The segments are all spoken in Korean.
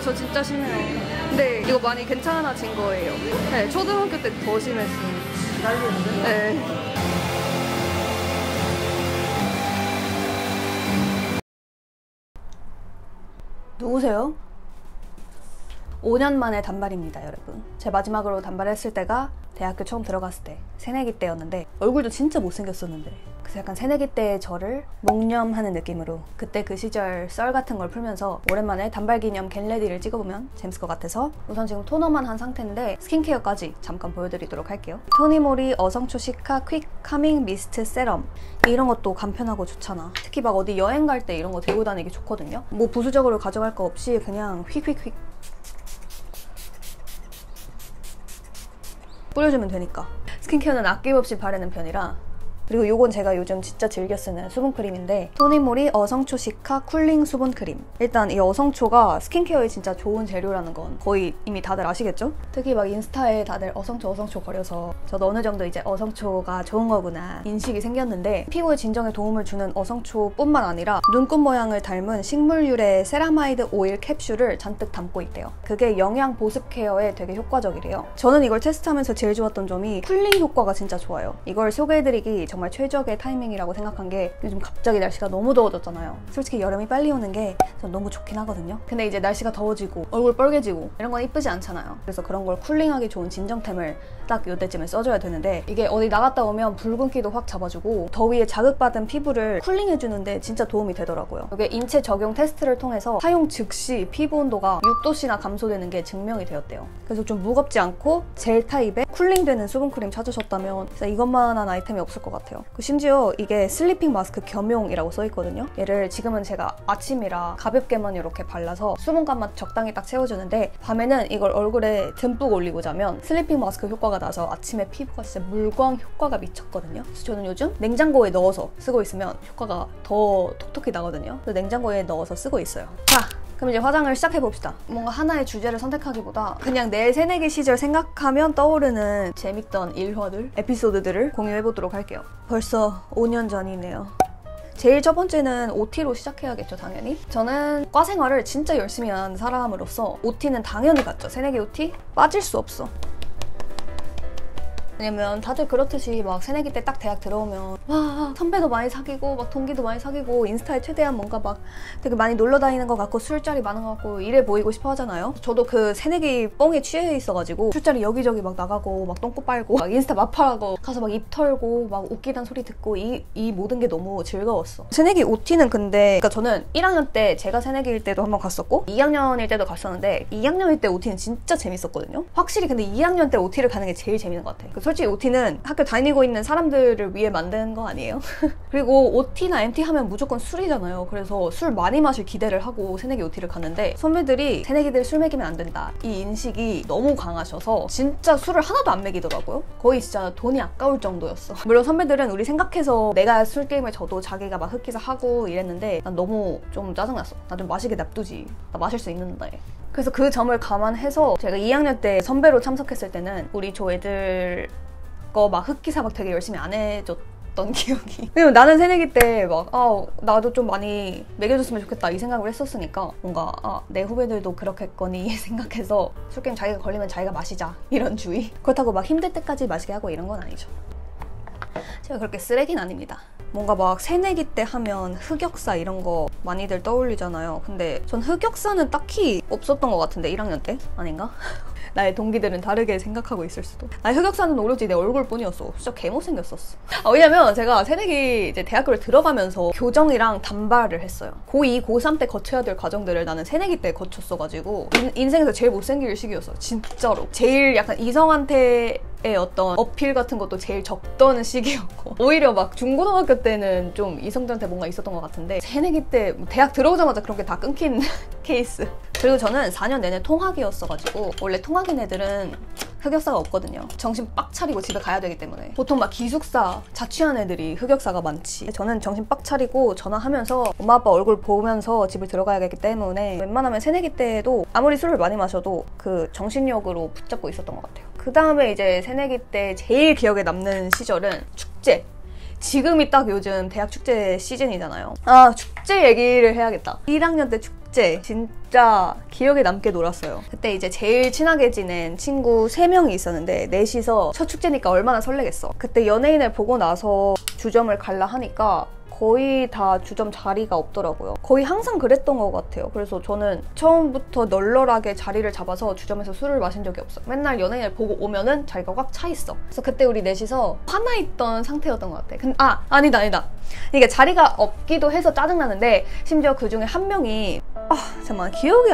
저 진짜 심해요. 근데 이거 많이 괜찮아진 거예요. 네, 초등학교 때 더 심했어요. 네. 누구세요? 5년 만에 단발입니다, 여러분. 제 마지막으로 단발을 했을 때가 대학교 처음 들어갔을 때 새내기 때였는데 얼굴도 진짜 못생겼었는데 그래서 약간 새내기 때의 저를 몽념하는 느낌으로 그때 그 시절 썰 같은 걸 풀면서 오랜만에 단발 기념 겟레디를 찍어보면 재밌을 것 같아서 우선 지금 토너만 한 상태인데 스킨케어까지 잠깐 보여드리도록 할게요. 토니모리 어성초 시카 퀵 카밍 미스트 세럼, 이런 것도 간편하고 좋잖아. 특히 막 어디 여행 갈 때 이런 거 들고 다니기 좋거든요. 뭐 부수적으로 가져갈 거 없이 그냥 휙휙휙 뿌려주면 되니까. 스킨케어는 아낌없이 바르는 편이라. 그리고 요건 제가 요즘 진짜 즐겨 쓰는 수분크림인데 토니모리 어성초 시카 쿨링 수분크림. 일단 이 어성초가 스킨케어에 진짜 좋은 재료라는 건 거의 이미 다들 아시겠죠? 특히 막 인스타에 다들 어성초 거려서 저도 어느 정도 이제 어성초가 좋은 거구나 인식이 생겼는데, 피부의 진정에 도움을 주는 어성초뿐만 아니라 눈꽃 모양을 닮은 식물 유래 세라마이드 오일 캡슐을 잔뜩 담고 있대요. 그게 영양 보습 케어에 되게 효과적이래요. 저는 이걸 테스트하면서 제일 좋았던 점이 쿨링 효과가 진짜 좋아요. 이걸 소개해드리기 정말 최적의 타이밍이라고 생각한 게 요즘 갑자기 날씨가 너무 더워졌잖아요. 솔직히 여름이 빨리 오는 게 전 너무 좋긴 하거든요. 근데 이제 날씨가 더워지고 얼굴 빨개지고 이런 건 이쁘지 않잖아요. 그래서 그런 걸 쿨링하기 좋은 진정템을 딱 이때쯤에 써줘야 되는데, 이게 어디 나갔다 오면 붉은기도 확 잡아주고 더위에 자극받은 피부를 쿨링해주는데 진짜 도움이 되더라고요. 이게 인체 적용 테스트를 통해서 사용 즉시 피부 온도가 6도씨나 감소되는 게 증명이 되었대요. 그래서 좀 무겁지 않고 젤 타입의 쿨링되는 수분크림 찾으셨다면 진짜 이것만한 아이템이 없을 것 같아요. 심지어 이게 슬리핑 마스크 겸용이라고 써있거든요. 얘를 지금은 제가 아침이라 가볍게만 이렇게 발라서 수분감만 적당히 딱 채워주는데, 밤에는 이걸 얼굴에 듬뿍 올리고 자면 슬리핑 마스크 효과가 나서 아침에 피부가 진짜 물광 효과가 미쳤거든요. 그래서 저는 요즘 냉장고에 넣어서 쓰고 있으면 효과가 더 톡톡히 나거든요. 그래서 냉장고에 넣어서 쓰고 있어요. 자, 그럼 이제 화장을 시작해봅시다. 뭔가 하나의 주제를 선택하기보다 그냥 내 새내기 시절 생각하면 떠오르는 재밌던 일화들, 에피소드들을 공유해보도록 할게요. 벌써 5년 전이네요. 제일 첫 번째는 OT로 시작해야겠죠, 당연히. 저는 과 생활을 진짜 열심히 한 사람으로서 OT는 당연히 갔죠. 새내기 OT? 빠질 수 없어. 왜냐면 다들 그렇듯이 막 새내기 때 딱 대학 들어오면 와, 선배도 많이 사귀고 막 동기도 많이 사귀고 인스타에 최대한 뭔가 막 되게 많이 놀러 다니는 것 같고 술자리 많은 것 같고 이래 보이고 싶어 하잖아요. 저도 그 새내기 뻥에 취해 있어가지고 술자리 여기저기 막 나가고 막 똥꼬 빨고 막 인스타 마팔하고 가서 막 입 털고 막 웃기단 소리 듣고 이 모든 게 너무 즐거웠어. 새내기 OT는 근데 그러니까 저는 1학년 때 제가 새내기일 때도 한번 갔었고 2학년일 때도 갔었는데 2학년일 때 OT는 진짜 재밌었거든요. 확실히 근데 2학년 때 OT를 가는 게 제일 재밌는 것 같아. 솔직히 OT는 학교 다니고 있는 사람들을 위해 만든 거 아니에요? 그리고 OT나 MT 하면 무조건 술이잖아요. 그래서 술 많이 마실 기대를 하고 새내기 OT를 갔는데 선배들이 새내기들 술 먹이면 안 된다 이 인식이 너무 강하셔서 진짜 술을 하나도 안 먹이더라고요. 거의 진짜 돈이 아까울 정도였어. 물론 선배들은 우리 생각해서 내가 술 게임을 져도 자기가 막 흑기사 하고 이랬는데 난 너무 좀 짜증났어. 나 좀 마시게 냅두지. 나 마실 수 있는데. 그래서 그 점을 감안해서 제가 2학년 때 선배로 참석했을 때는 우리 조 애들 거 막 흑기사 막 되게 열심히 안 해줬던 기억이. 왜냐면 나는 새내기 때 막 나도 좀 많이 먹여줬으면 좋겠다 이 생각을 했었으니까 뭔가 내 후배들도 그렇겠거니 생각해서 술게임 자기가 걸리면 자기가 마시자 이런 주의. 그렇다고 막 힘들 때까지 마시게 하고 이런 건 아니죠. 제가 그렇게 쓰레기는 아닙니다. 뭔가 막 새내기 때 하면 흑역사 이런 거 많이들 떠올리잖아요. 근데 전 흑역사는 딱히 없었던 것 같은데 1학년 때? 아닌가? 나의 동기들은 다르게 생각하고 있을 수도. 나의 흑역사는 오로지 내 얼굴뿐이었어. 진짜 개못생겼었어. 왜냐면 제가 새내기 이제 대학교를 들어가면서 교정이랑 단발을 했어요. 고2, 고3 때 거쳐야 될 과정들을 나는 새내기 때 거쳤어가지고 인생에서 제일 못생길 시기였어. 진짜로. 제일 약간 이성한테 어떤 어필 같은 것도 제일 적던 시기였고 오히려 막 중고등학교 때는 좀 이성들한테 뭔가 있었던 것 같은데 새내기 때 대학 들어오자마자 그런 게 다 끊긴 케이스. 그리고 저는 4년 내내 통학이었어가지고 원래 통학인 애들은 흑역사가 없거든요. 정신 빡 차리고 집에 가야 되기 때문에. 보통 막 기숙사 자취한 애들이 흑역사가 많지. 저는 정신 빡 차리고 전화하면서 엄마 아빠 얼굴 보면서 집을 들어가야겠기 때문에 웬만하면 새내기 때도 아무리 술을 많이 마셔도 그 정신력으로 붙잡고 있었던 것 같아요. 그 다음에 이제 새내기 때 제일 기억에 남는 시절은 축제. 지금이 딱 요즘 대학 축제 시즌이잖아요. 축제 얘기를 해야겠다. 1학년 때 축제 축제 진짜 기억에 남게 놀았어요. 그때 이제 제일 친하게 지낸 친구 3명이 있었는데 넷이서 첫 축제니까 얼마나 설레겠어. 그때 연예인을 보고 나서 주점을 갈라 하니까 거의 다 주점 자리가 없더라고요. 거의 항상 그랬던 것 같아요. 그래서 저는 처음부터 널널하게 자리를 잡아서 주점에서 술을 마신 적이 없어요. 맨날 연예인을 보고 오면은 자리가 꽉 차 있어. 그래서 그때 우리 넷이서 화나 있던 상태였던 것 같아. 아니다. 이게 자리가 없기도 해서 짜증나는데 심지어 그 중에 한 명이 잠깐만 기억이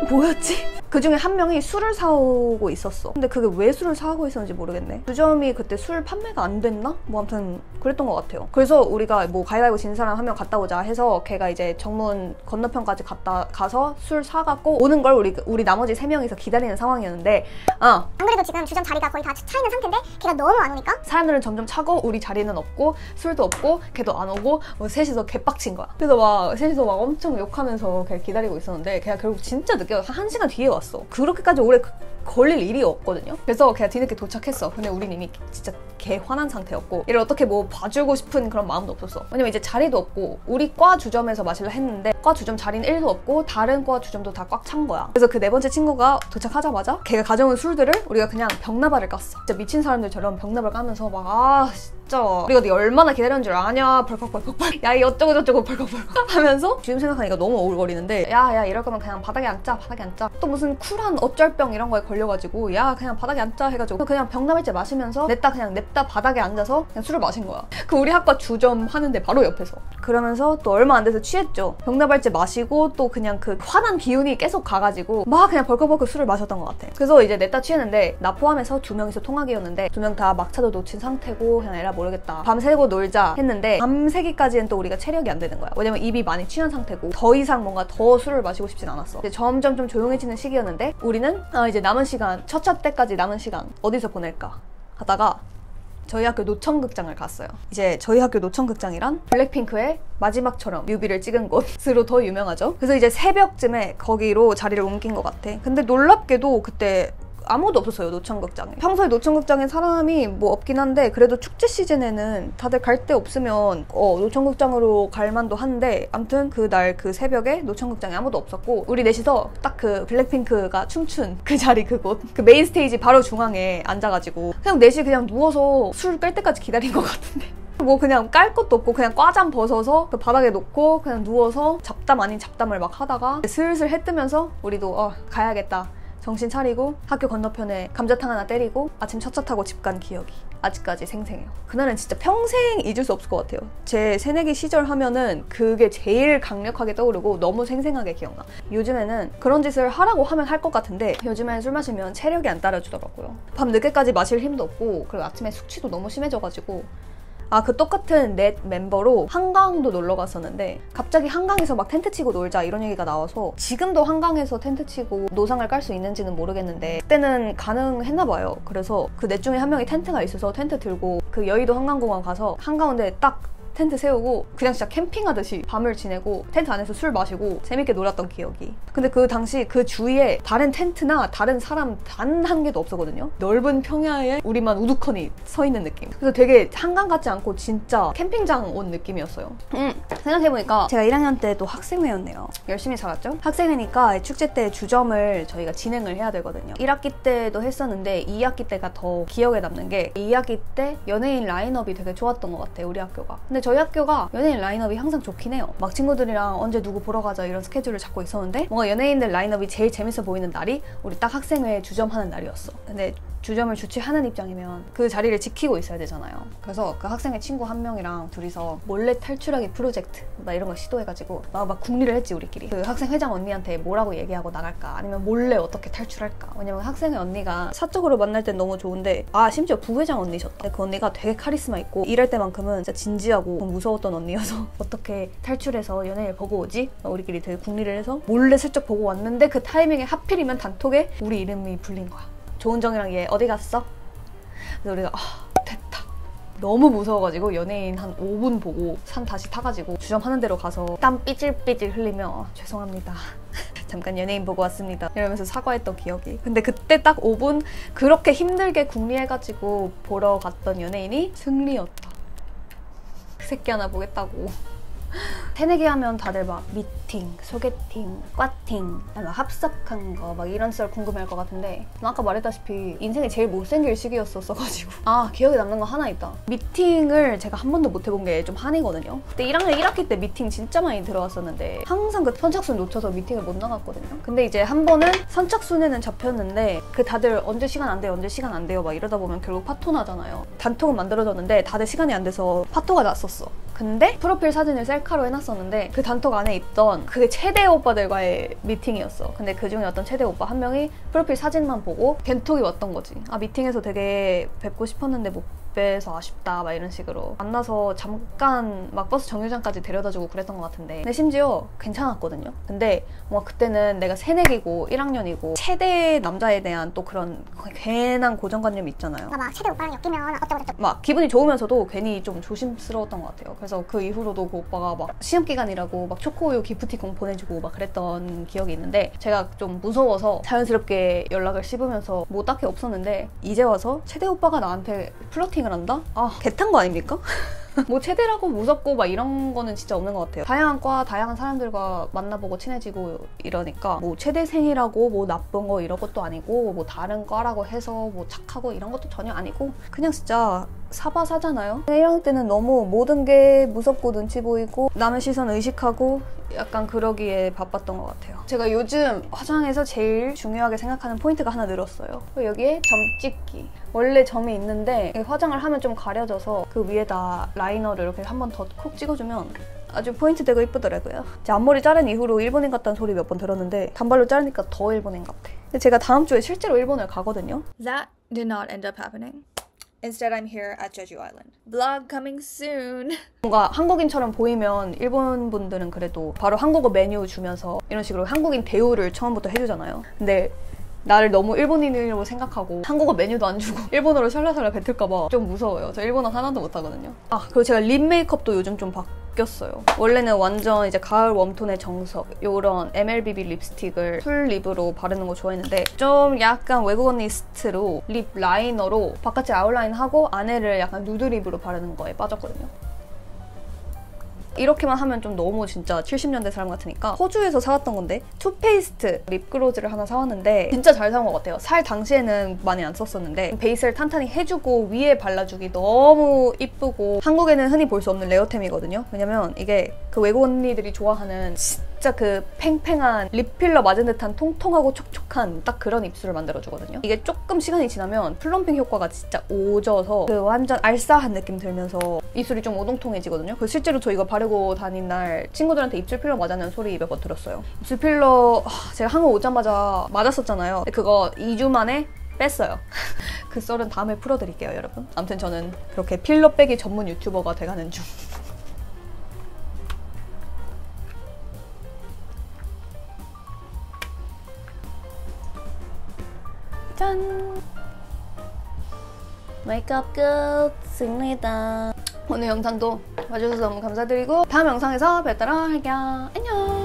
뭐였지? 그 중에 한 명이 술을 사오고 있었어. 근데 그게 왜 술을 사오고 있었는지 모르겠네. 주점이 그때 술 판매가 안 됐나? 뭐 아무튼 그랬던 것 같아요. 그래서 우리가 뭐 가위바위보 진 사람 한 명 갔다 오자 해서 걔가 이제 정문 건너편까지 가서 술 사갖고 오는 걸 우리 나머지 3명이서 기다리는 상황이었는데 안 그래도 지금 주점 자리가 거의 다 차 있는 상태인데 걔가 너무 안 오니까 사람들은 점점 차고 우리 자리는 없고 술도 없고 걔도 안 오고 셋이서 개빡친 거야. 그래서 셋이서 엄청 욕하면서 걔를 기다리고 있었는데 걔가 결국 진짜 늦게 와서 1시간 뒤에 왔어. 그렇게까지 오래 걸릴 일이 없거든요. 그래서 걔가 뒤늦게 도착했어. 근데 우린 이미 진짜 개 화난 상태였고 얘를 어떻게 뭐 봐주고 싶은 그런 마음도 없었어. 왜냐면 이제 자리도 없고 우리 과 주점에서 마실라 했는데 과 주점 자리는 1도 없고 다른 과 주점도 다 꽉 찬 거야. 그래서 그 4번째 친구가 도착하자마자 걔가 가져온 술들을 우리가 그냥 병나발을 깠어. 진짜 미친 사람들처럼 병나발 까면서 막 진짜 우리가 네 얼마나 기다렸는 줄 아냐 벌컥벌컥 야 이 어쩌고 저쩌고 벌컥벌컥 하면서 지금 생각하니까 너무 오글거리는데 야 이럴 거면 그냥 바닥에 앉자. 또 무슨 쿨한 어쩔병 이런 거에 걸려가지고 야 그냥 바닥에 앉자 해가지고 그냥 병나발째 마시면서 냅다 바닥에 앉아서 그냥 술을 마신 거야. 그 우리 학과 주점 하는데 바로 옆에서. 그러면서 또 얼마 안 돼서 취했죠. 병나발째 마시고 또 그냥 그 화난 기운이 계속 가가지고 막 그냥 벌컥벌컥 술을 마셨던 것 같아. 그래서 이제 냅다 취했는데 나 포함해서 2명이서 통학이었는데 2명 다 막차도 놓친 상태고 그냥 에라 모르겠다 밤새고 놀자 했는데 밤새기까지는 또 우리가 체력이 안 되는 거야. 왜냐면 입이 많이 취한 상태고 더 이상 뭔가 더 술을 마시고 싶진 않았어. 이제 점점 좀 조용해지는 시기였는데 우리는 이제 남은 시간 첫 차 때까지 남은 시간 어디서 보낼까 하다가 저희 학교 노천극장을 갔어요. 이제 저희 학교 노천극장이란 블랙핑크의 마지막처럼 뮤비를 찍은 곳으로 더 유명하죠. 그래서 이제 새벽쯤에 거기로 자리를 옮긴 것 같아. 근데 놀랍게도 그때 아무도 없었어요, 노천극장에. 평소에 노천극장에 사람이 뭐 없긴 한데 그래도 축제 시즌에는 다들 갈 데 없으면 노천극장으로 갈 만도 한데 아무튼 그날 그 새벽에 노천극장에 아무도 없었고 우리 넷이서 딱 그 블랙핑크가 춤춘 그 자리 그곳 그 메인 스테이지 바로 중앙에 앉아가지고 그냥 넷이 그냥 누워서 술 끌 때까지 기다린 것 같은데 뭐 그냥 깔 것도 없고 그냥 과잠 벗어서 그 바닥에 놓고 그냥 누워서 잡담 아닌 잡담을 막 하다가 슬슬 해 뜨면서 우리도 가야겠다 정신 차리고 학교 건너편에 감자탕 하나 때리고 아침 첫차 타고 집 간 기억이 아직까지 생생해요. 그날은 진짜 평생 잊을 수 없을 것 같아요. 제 새내기 시절 하면은 그게 제일 강력하게 떠오르고 너무 생생하게 기억나. 요즘에는 그런 짓을 하라고 하면 할 것 같은데 요즘엔 술 마시면 체력이 안 따라주더라고요. 밤 늦게까지 마실 힘도 없고 그리고 아침에 숙취도 너무 심해져가지고 그 똑같은 넷 멤버로 한강도 놀러 갔었는데 갑자기 한강에서 막 텐트 치고 놀자 이런 얘기가 나와서 지금도 한강에서 텐트 치고 노상을 깔 수 있는지는 모르겠는데 그때는 가능했나 봐요. 그래서 그 넷 중에 한 명이 텐트가 있어서 텐트 들고 그 여의도 한강공원 가서 한가운데 딱 텐트 세우고 그냥 진짜 캠핑하듯이 밤을 지내고 텐트 안에서 술 마시고 재밌게 놀았던 기억이. 근데 그 당시 그 주위에 다른 텐트나 다른 사람 단 한 개도 없었거든요. 넓은 평야에 우리만 우두커니 서 있는 느낌. 그래서 되게 한강 같지 않고 진짜 캠핑장 온 느낌이었어요. 생각해보니까 제가 1학년 때 또 학생회였네요. 열심히 살았죠. 학생회니까 축제 때 주점을 저희가 진행을 해야 되거든요. 1학기 때도 했었는데 2학기 때가 더 기억에 남는 게 2학기 때 연예인 라인업이 되게 좋았던 것 같아요. 우리 학교가. 근데 저희 학교가 연예인 라인업이 항상 좋긴 해요. 막 친구들이랑 언제 누구 보러 가자 이런 스케줄을 잡고 있었는데 뭔가 연예인들 라인업이 제일 재밌어 보이는 날이 우리 딱 학생회 주점 하는 날이었어. 근데 주점을 주최하는 입장이면 그 자리를 지키고 있어야 되잖아요. 그래서 그 학생회 친구 한 명이랑 둘이서 몰래 탈출하기 프로젝트 막 이런 거 시도해가지고 막 궁리를 했지 우리끼리. 그 학생 회장 언니한테 뭐라고 얘기하고 나갈까 아니면 몰래 어떻게 탈출할까. 왜냐면 학생회 언니가 사적으로 만날 땐 너무 좋은데 심지어 부회장 언니셨다. 그 언니가 되게 카리스마 있고 일할 때만큼은 진짜 진지하고 무서웠던 언니여서 어떻게 탈출해서 연예인을 보고 오지? 우리끼리 되게 궁리를 해서 몰래 슬쩍 보고 왔는데 그 타이밍에 하필이면 단톡에 우리 이름이 불린 거야. 조은정이랑 얘 어디 갔어? 그래서 우리가 됐다. 너무 무서워가지고 연예인 한 5분 보고 산 다시 타가지고 주점 하는 데로 가서 땀 삐질삐질 흘리며 죄송합니다. 잠깐 연예인 보고 왔습니다. 이러면서 사과했던 기억이. 근데 그때 딱 5분 그렇게 힘들게 궁리해가지고 보러 갔던 연예인이 승리였다. 그 새끼 하나 보겠다고. 새내기 하면 다들 막 미팅, 소개팅, 과팅, 막 합석한 거 막 이런 썰 궁금해할 것 같은데 아까 말했다시피 인생에 제일 못생길 시기였었어가지고 기억에 남는 거 하나 있다. 미팅을 제가 한 번도 못 해본 게 좀 한이거든요. 그때 1학년 1학기 때 미팅 진짜 많이 들어갔었는데 항상 그 선착순 놓쳐서 미팅을 못 나갔거든요. 근데 이제 한 번은 선착순에는 잡혔는데 그 다들 언제 시간 안 돼요, 언제 시간 안 돼요 막 이러다 보면 결국 파토 나잖아요. 단톡은 만들어졌는데 다들 시간이 안 돼서 파토가 났었어. 근데 프로필 사진을 셀카로 해놨었는데 그 단톡 안에 있던 그게 체대 오빠들과의 미팅이었어. 근데 그 중에 어떤 체대 오빠 한 명이 프로필 사진만 보고 겐톡이 왔던 거지. 미팅에서 되게 뵙고 싶었는데 못 뵈서 아쉽다 막 이런 식으로 만나서 잠깐 막 버스 정류장까지 데려다주고 그랬던 것 같은데 근데 심지어 괜찮았거든요. 근데 뭔가 그때는 내가 새내기고 1학년이고 체대 남자에 대한 또 그런 괜한 고정관념이 있잖아요. 막 체대 오빠랑 엮이면 어쩌고저쩌고 막 기분이 좋으면서도 괜히 좀 조심스러웠던 것 같아요. 그래서 그 이후로도 그 오빠가 막 시험 기간이라고 막 초코우유 기프티콘 보내주고 막 그랬던 기억이 있는데 제가 좀 무서워서 자연스럽게 연락을 씹으면서 뭐 딱히 없었는데 이제 와서 체대 오빠가 나한테 플러팅을 한다? 개탄 거 아닙니까? 뭐 체대라고 무섭고 막 이런 거는 진짜 없는 것 같아요. 다양한 과, 다양한 사람들과 만나보고 친해지고 이러니까 뭐 체대생이라고 뭐 나쁜 거 이런 것도 아니고 뭐 다른 과라고 해서 뭐 착하고 이런 것도 전혀 아니고 그냥 진짜 사바사잖아요. 1학년 때는 너무 모든 게 무섭고 눈치 보이고 남의 시선 의식하고 약간 그러기에 바빴던 것 같아요. 제가 요즘 화장에서 제일 중요하게 생각하는 포인트가 하나 늘었어요. 여기에 점 찍기. 원래 점이 있는데 화장을 하면 좀 가려져서 그 위에다 라이너를 이렇게 한 번 더 콕 찍어주면 아주 포인트 되고 이쁘더라고요. 제 앞머리 자른 이후로 일본인 같다는 소리 몇 번 들었는데 단발로 자르니까 더 일본인 같아. 근데 제가 다음 주에 실제로 일본을 가거든요. That did not end up happening. Instead, I'm here at Jeju Island. Vlog coming soon. 뭔가 한국인처럼 보이면 일본 분들은 그래도 바로 한국어 메뉴 주면서 이런 식으로 한국인 대우를 처음부터 해주잖아요. 근데 나를 너무 일본인으로 생각하고 한국어 메뉴도 안 주고 일본어로 샬라샬라 뱉을까봐 좀 무서워요. 저 일본어 하나도 못하거든요. 그리고 제가 립 메이크업도 요즘 좀 바뀌었어요. 원래는 완전 이제 가을 웜톤의 정석 요런 MLBB 립스틱을 풀 립으로 바르는 거 좋아했는데 좀 약간 외국 언니스트로 립 라이너로 바깥에 아웃라인 하고 안에를 약간 누드 립으로 바르는 거에 빠졌거든요. 이렇게만 하면 좀 너무 진짜 70년대 사람 같으니까 호주에서 사왔던 건데 투페이스트 립글로즈를 하나 사왔는데 진짜 잘 사온 것 같아요. 살 당시에는 많이 안 썼었는데 베이스를 탄탄히 해주고 위에 발라주기 너무 이쁘고 한국에는 흔히 볼 수 없는 레어템이거든요. 왜냐면 이게 그 외국 언니들이 좋아하는 진짜 그 팽팽한 립필러 맞은 듯한 통통하고 촉촉한 딱 그런 입술을 만들어주거든요. 이게 조금 시간이 지나면 플럼핑 효과가 진짜 오져서 그 완전 알싸한 느낌 들면서 입술이 좀 오동통해지거든요. 그 실제로 저 이거 바르고 다닌 날 친구들한테 입술 필러 맞았는 소리 몇 번 들었어요. 입술 필러 제가 한국 오자마자 맞았었잖아요. 그거 2주 만에 뺐어요. 그 썰은 다음에 풀어드릴게요, 여러분. 아무튼 저는 그렇게 필러 빼기 전문 유튜버가 돼가는 중. 짠! 메이크업 끝입니다. 오늘 영상도 봐주셔서 너무 감사드리고 다음 영상에서 뵙도록 할게요. 안녕!